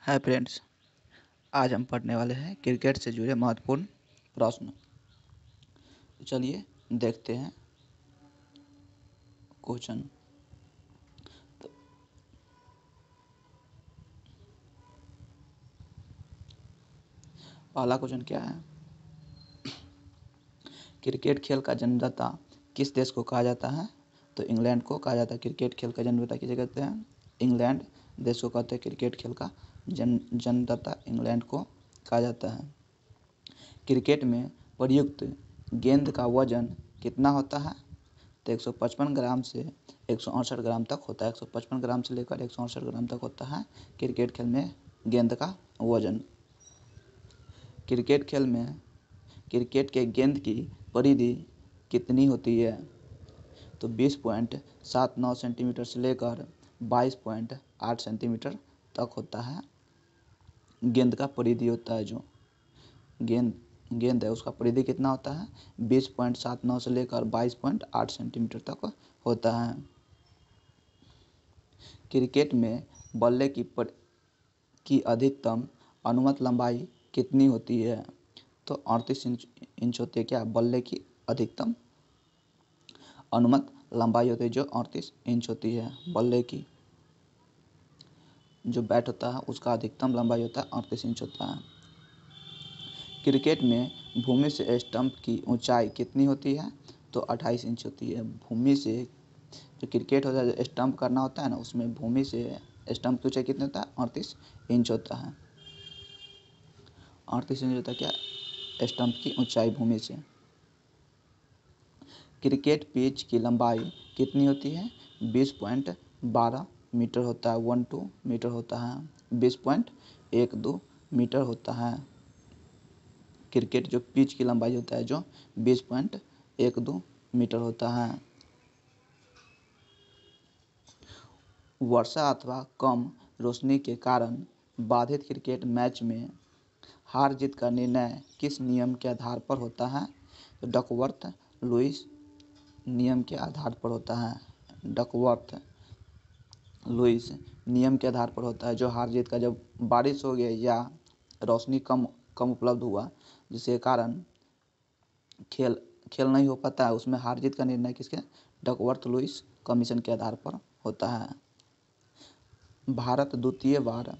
Hi friends, आज हम पढ़ने वाले हैं क्रिकेट से जुड़े महत्वपूर्ण प्रश्न। तो चलिए देखते हैं क्वेश्चन। तो पहला क्वेश्चन क्या है? क्रिकेट खेल का जन्मदाता किस देश को कहा जाता है? तो इंग्लैंड को कहा जाता है। क्रिकेट खेल का जन्मदाता किसे कहते हैं? इंग्लैंड देश को कहते हैं। क्रिकेट खेल का जन्मदाता इंग्लैंड को कहा जाता है। क्रिकेट में प्रयुक्त गेंद का वजन कितना होता है? तो 155 ग्राम से 168 ग्राम तक होता है। 155 ग्राम से लेकर 168 ग्राम तक होता है क्रिकेट खेल में गेंद का वजन। क्रिकेट खेल में क्रिकेट के गेंद की परिधि कितनी होती है? तो 20.79 सेंटीमीटर से लेकर 22.8 सेंटीमीटर तक होता है। गेंद का परिधि होता है, जो गेंद है उसका परिधि कितना होता है? 20.79 से लेकर 22.8 सेंटीमीटर तक होता है। क्रिकेट में बल्ले की अधिकतम अनुमत लंबाई कितनी होती है? तो 38 इंच होती है। क्या? बल्ले की अधिकतम अनुमत लंबाई होती है जो 38 इंच होती है। बल्ले की जो बैट होता है उसका अधिकतम लंबाई होता है 38 इंच होता है। क्रिकेट में भूमि से स्टंप की ऊंचाई कितनी होती है? तो 28 इंच होती है। भूमि से जो क्रिकेट होता है, जो स्टंप करना होता है ना, उसमें भूमि से स्टंप की ऊंचाई कितनी होता है? 38 इंच होता है। 38 इंच होता है क्या? स्टंप की ऊंचाई भूमि से। क्रिकेट पिच की लंबाई कितनी होती है? 20.12 मीटर होता है। 12 मीटर होता है। 20.12 मीटर होता है। क्रिकेट जो पिच की लंबाई होता है जो 20.12 मीटर होता है। वर्षा अथवा कम रोशनी के कारण बाधित क्रिकेट मैच में हार जीत का निर्णय किस नियम के आधार पर होता है? तो डकवर्थ लुईस नियम के आधार पर होता है। डकवर्थ लुईस नियम के आधार पर होता है। जो हार जीत का, जब बारिश हो गई या रोशनी कम उपलब्ध हुआ जिसके कारण खेल नहीं हो पाता है, उसमें हार जीत का निर्णय किसके? डकवर्थ लुईस कमीशन के आधार पर होता है। भारत द्वितीय बार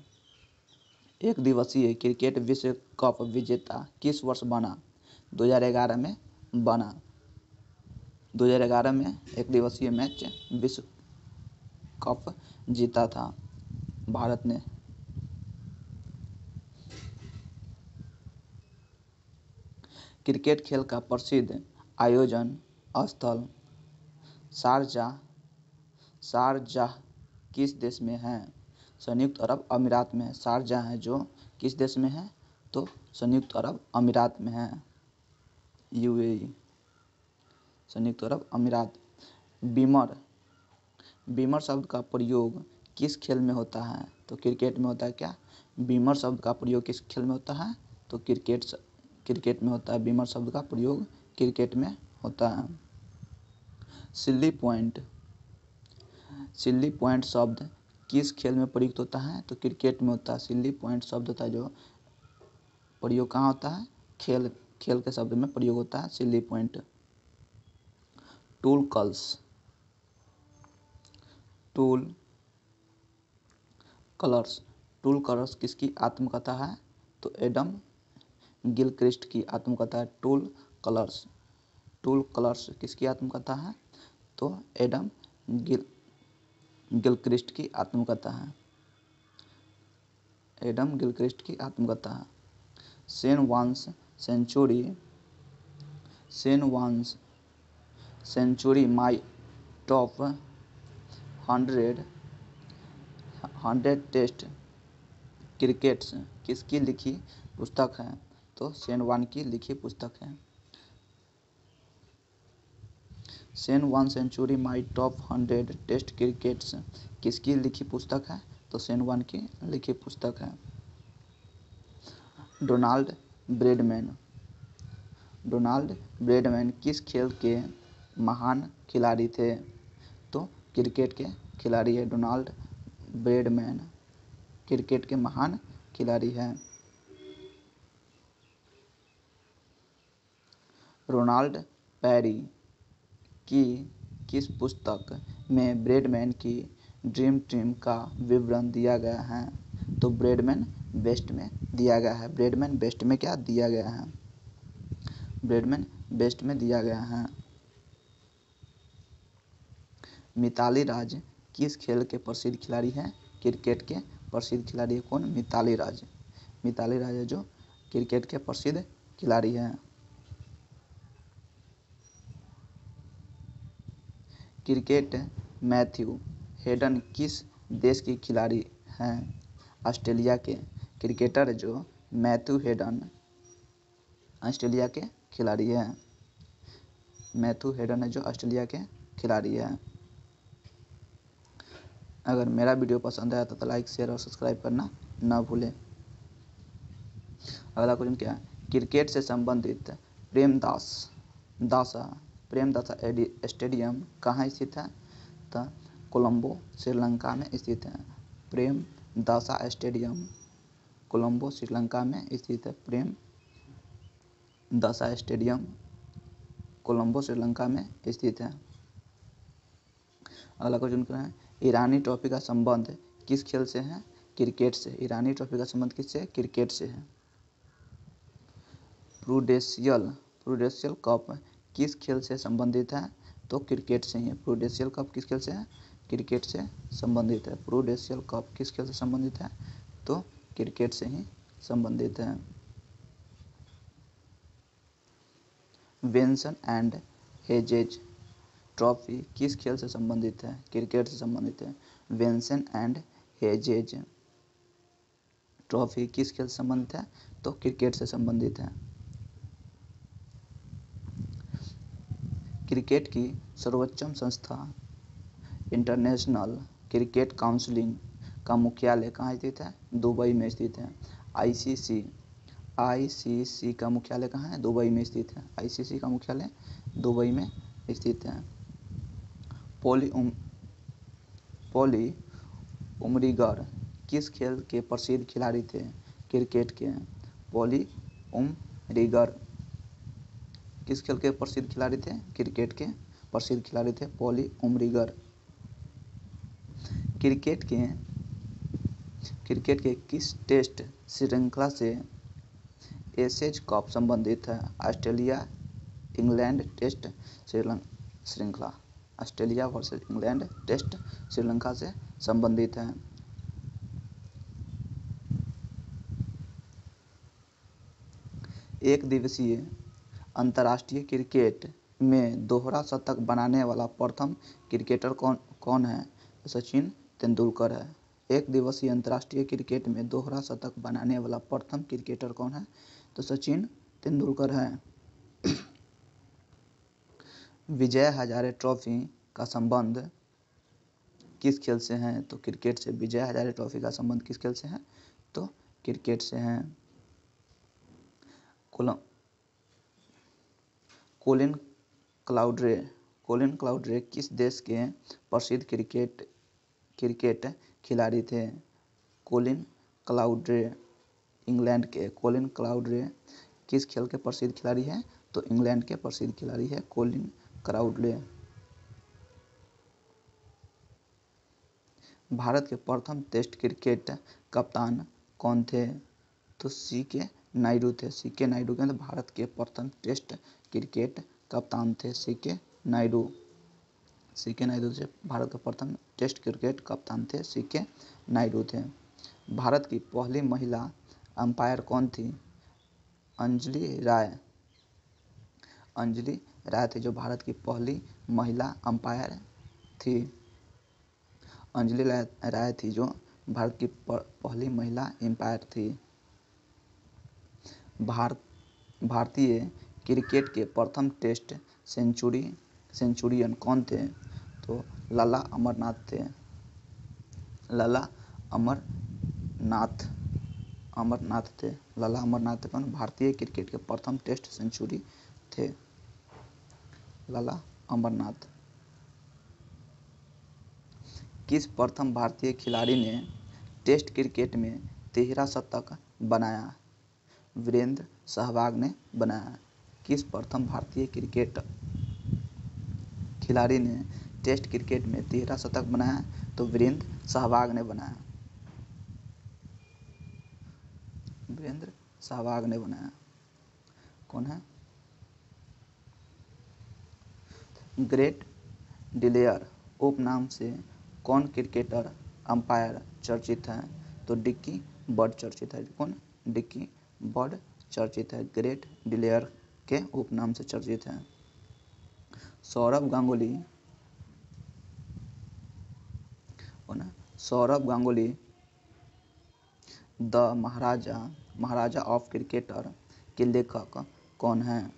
एक दिवसीय क्रिकेट विश्व कप विजेता किस वर्ष बना? 2011 में बना। 2011 में एक दिवसीय मैच विश्व कप जीता था भारत ने। क्रिकेट खेल का प्रसिद्ध आयोजन स्थल शारजाह किस देश में है? संयुक्त अरब अमीरात में। शारजाह है जो किस देश में है? तो संयुक्त अरब अमीरात में है। यूएई, संयुक्त अरब अमीरात। बीमर शब्द का प्रयोग किस खेल में होता है? तो क्रिकेट में होता है। क्या? बीमर शब्द का प्रयोग किस खेल में होता है? तो क्रिकेट में होता है। बीमर शब्द का प्रयोग क्रिकेट में होता है। सिल्ली पॉइंट शब्द किस खेल में प्रयुक्त होता है? तो क्रिकेट में होता है। सिल्ली पॉइंट शब्द होता है जो प्रयोग कहाँ होता है? खेल के शब्द में प्रयोग होता है सिल्ली पॉइंट। टूल कलर्स किसकी आत्मकथा है? तो एडम गिलक्रिस्ट की आत्मकथा है। टूल कलर्स किसकी आत्मकथा है? तो एडम गिलक्रिस्ट की आत्मकथा है। एडम गिलक्रिस्ट की आत्मकथा है। Shane Warne's century my top 100 test cricketers किसकी लिखी पुस्तक है? तो शेन वॉन की लिखी पुस्तक है। Shane Warne century my top 100 test cricketers किसकी लिखी पुस्तक है? तो शेन वॉन की लिखी पुस्तक है। डोनाल्ड ब्रैडमैन किस खेल के महान खिलाड़ी थे? तो क्रिकेट के खिलाड़ी है। डोनाल्ड ब्रैडमैन क्रिकेट के महान खिलाड़ी है? रोनाल्ड पेरी की किस पुस्तक में ब्रैडमैन की ड्रीम टीम का विवरण दिया गया है? तो ब्रैडमैन बेस्ट में दिया गया है। ब्रैडमैन बेस्ट में क्या दिया गया है? ब्रैडमैन बेस्ट में दिया गया है। मिताली राज किस खेल के प्रसिद्ध खिलाड़ी हैं? क्रिकेट के प्रसिद्ध खिलाड़ी है कौन? मिताली राज। मिताली राज है जो क्रिकेट के प्रसिद्ध खिलाड़ी हैं। क्रिकेट मैथ्यू हेडन किस देश की खिलाड़ी हैं? ऑस्ट्रेलिया के क्रिकेटर जो मैथ्यू हेडन ऑस्ट्रेलिया के खिलाड़ी हैं। मैथ्यू हेडन है जो ऑस्ट्रेलिया के खिलाड़ी हैं। अगर मेरा वीडियो पसंद आया तो लाइक शेयर और सब्सक्राइब करना ना भूलें। अगला क्वेश्चन क्या है? क्रिकेट से संबंधित प्रेमदासा स्टेडियम कहाँ स्थित है? तो कोलंबो श्रीलंका में स्थित है। प्रेमदासा स्टेडियम कोलंबो श्रीलंका में स्थित है। प्रेमदासा स्टेडियम कोलंबो श्रीलंका में स्थित है। अगला क्वेश्चन क्या है? ईरानी ट्रॉफी का संबंध किस खेल से है? क्रिकेट से। ईरानी ट्रॉफी का संबंध किससे? क्रिकेट से है। प्रूडेंशियल कप किस खेल से संबंधित है? तो क्रिकेट से ही है। प्रूडेंशियल कप किस खेल से है? क्रिकेट से संबंधित है। प्रूडेंशियल कप किस खेल से संबंधित है? तो क्रिकेट से ही संबंधित है। विंसन एंड हेजेज ट्रॉफी किस खेल से संबंधित है? क्रिकेट से संबंधित है। विंसन एंड हेजेज ट्रॉफी किस खेल से संबंधित है? तो क्रिकेट से संबंधित है। क्रिकेट की सर्वोच्च संस्था इंटरनेशनल क्रिकेट काउंसिल का मुख्यालय कहाँ स्थित है? दुबई में स्थित है। आईसीसी का मुख्यालय कहाँ है? दुबई में स्थित है। आईसीसी का मुख्यालय दुबई में स्थित है। पॉली उमरीगर किस खेल के प्रसिद्ध खिलाड़ी थे? क्रिकेट के। पॉली उमरीगर किस खेल के प्रसिद्ध खिलाड़ी थे? क्रिकेट के प्रसिद्ध खिलाड़ी थे पॉली उमरीगर। क्रिकेट के किस टेस्ट श्रृंखला से एशेज कप संबंधित है? ऑस्ट्रेलिया इंग्लैंड टेस्ट श्रृंखला। ऑस्ट्रेलिया वर्सेस इंग्लैंड टेस्ट श्रृंखला से संबंधित है। एक दिवसीय अंतर्राष्ट्रीय क्रिकेट में दोहरा शतक बनाने वाला प्रथम क्रिकेटर कौन है? सचिन तेंदुलकर है। एक दिवसीय अंतर्राष्ट्रीय क्रिकेट में दोहरा शतक बनाने वाला प्रथम क्रिकेटर कौन है? तो सचिन तेंदुलकर है। विजय हजारे ट्रॉफी का संबंध किस खेल से है? तो क्रिकेट से। विजय हजारे ट्रॉफी का संबंध किस खेल से है? तो क्रिकेट से है। कोलिन क्लाउड्रे किस देश के प्रसिद्ध क्रिकेट खिलाड़ी थे? कोलिन क्लाउड्रे इंग्लैंड के। कोलिन क्लाउड्रे किस खेल के प्रसिद्ध खिलाड़ी हैं? तो इंग्लैंड के प्रसिद्ध खिलाड़ी है कोलिन क्लाउड्रे। भारत के प्रथम टेस्ट क्रिकेट कप्तान कौन थे? तो सीके नायडू थे। सीके नायडू के भारत के प्रथम टेस्ट क्रिकेट कप्तान थे सीके नायडू। सीके नायडू से भारत के प्रथम टेस्ट क्रिकेट कप्तान थे सीके नायडू थे। भारत की पहली महिला अंपायर कौन थी? अंजलि राय थी जो भारत की पहली महिला अंपायर थी। अंजलि राय थी जो भारत की पहली महिला अंपायर थी। भारतीय क्रिकेट के प्रथम टेस्ट सेंचुरियन कौन थे? तो लाला अमरनाथ थे। लाला अमरनाथ थे। लाला अमरनाथ कौन? भारतीय क्रिकेट के प्रथम टेस्ट सेंचुरी थे लाला अमरनाथ। किस प्रथम भारतीय खिलाड़ी ने टेस्ट क्रिकेट में 13 शतक बनाया? वीरेंद्र सहवाग ने बनाया। किस प्रथम भारतीय क्रिकेट खिलाड़ी ने टेस्ट क्रिकेट में 13 शतक बनाया? तो वीरेंद्र सहवाग ने बनाया। वीरेंद्र सहवाग ने बनाया। कौन है? ग्रेट डिलेयर उपनाम से कौन क्रिकेटर अंपायर चर्चित है? तो डिक्की बर्ड चर्चित है। कौन? डिक्की बर्ड चर्चित है, ग्रेट डिलेयर के उपनाम से चर्चित है। सौरव गांगुली कौन है? Sourav Ganguly the Maharaja of cricketer के लेखक कौन है?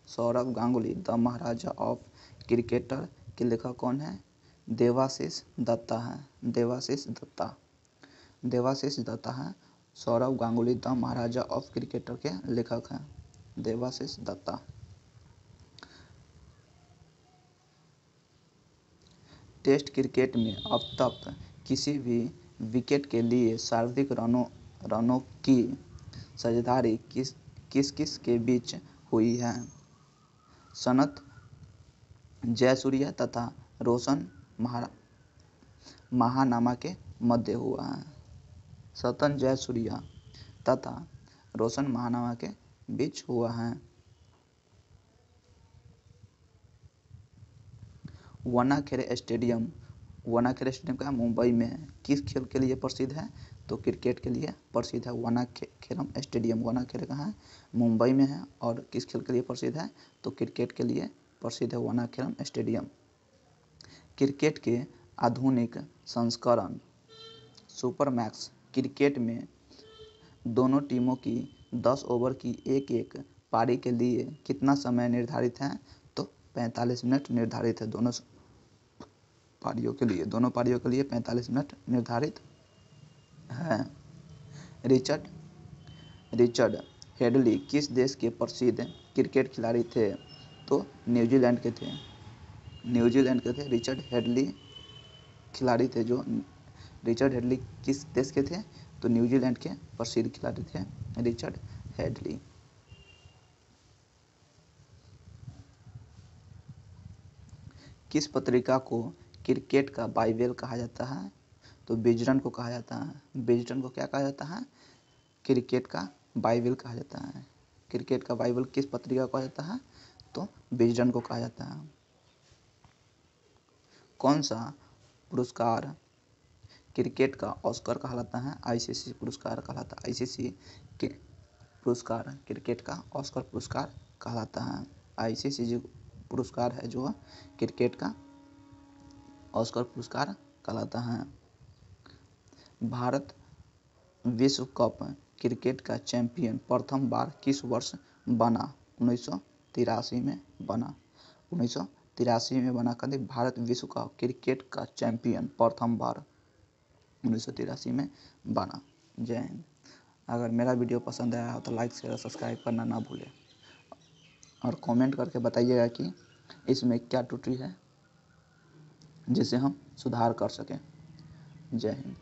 Sourav Ganguly the Maharaja of cricketer के लेखक कौन है? देवाशीष दत्ता है। देवाशीष दत्ता है। Sourav Ganguly the Maharaja of cricketer के लेखक हैं देवाशीष दत्ता। टेस्ट क्रिकेट में अब तक किसी भी विकेट के लिए सर्वाधिक रनों की साझेदारी किस के बीच हुई है? सनत जयसूर्या तथा रोशन महानामा के मध्य हुआ है। सतन जयसूर्या तथा रोशन महानामा के बीच हुआ है। वानखेड़े स्टेडियम का मुंबई में है। किस खेल के लिए प्रसिद्ध है? तो क्रिकेट के लिए प्रसिद्ध है। वानखेड़म स्टेडियम वानखेड़े कहाँ है? मुंबई में है। और किस खेल के लिए प्रसिद्ध है? तो क्रिकेट के लिए प्रसिद्ध है वानखेड़म स्टेडियम। क्रिकेट के आधुनिक संस्करण सुपर मैक्स क्रिकेट में दोनों टीमों की 10 ओवर की एक पारी के लिए कितना समय निर्धारित है? तो 45 मिनट निर्धारित है। दोनों पारियों के लिए 45 मिनट निर्धारित है। रिचर्ड हेडली किस देश के प्रसिद्ध क्रिकेट खिलाड़ी थे? तो न्यूजीलैंड के थे। रिचर्ड हेडली खिलाड़ी थे जो रिचर्ड हेडली किस देश के थे? तो न्यूजीलैंड के प्रसिद्ध खिलाड़ी थे रिचर्ड हेडली। किस पत्रिका को क्रिकेट का बाइबल कहा जाता है? तो विजडन को कहा जाता है। विजडन को क्या कहा जाता है? क्रिकेट का बाइबल कहा जाता है। क्रिकेट का बाइबल किस पत्रिका को कहा जाता है? तो विजडन को कहा जाता है। कौन सा पुरस्कार क्रिकेट का ऑस्कर कहलाता है? आईसीसी पुरस्कार कहलाता है। आईसीसी के पुरस्कार क्रिकेट का ऑस्कर पुरस्कार कहलाता है। आईसीसी जो पुरस्कार है जो क्रिकेट का ऑस्कर पुरस्कार कहलाता है। भारत विश्व कप क्रिकेट का चैंपियन प्रथम बार किस वर्ष बना? 1983 में बना। 1983 में बना। कभी भारत विश्व कप क्रिकेट का चैंपियन प्रथम बार 1983 में बना। जय हिंद। अगर मेरा वीडियो पसंद आया हो तो लाइक शेयर सब्सक्राइब करना ना भूलें और कमेंट करके बताइएगा कि इसमें क्या त्रुटि है जिसे हम सुधार कर सकें। जय हिंद।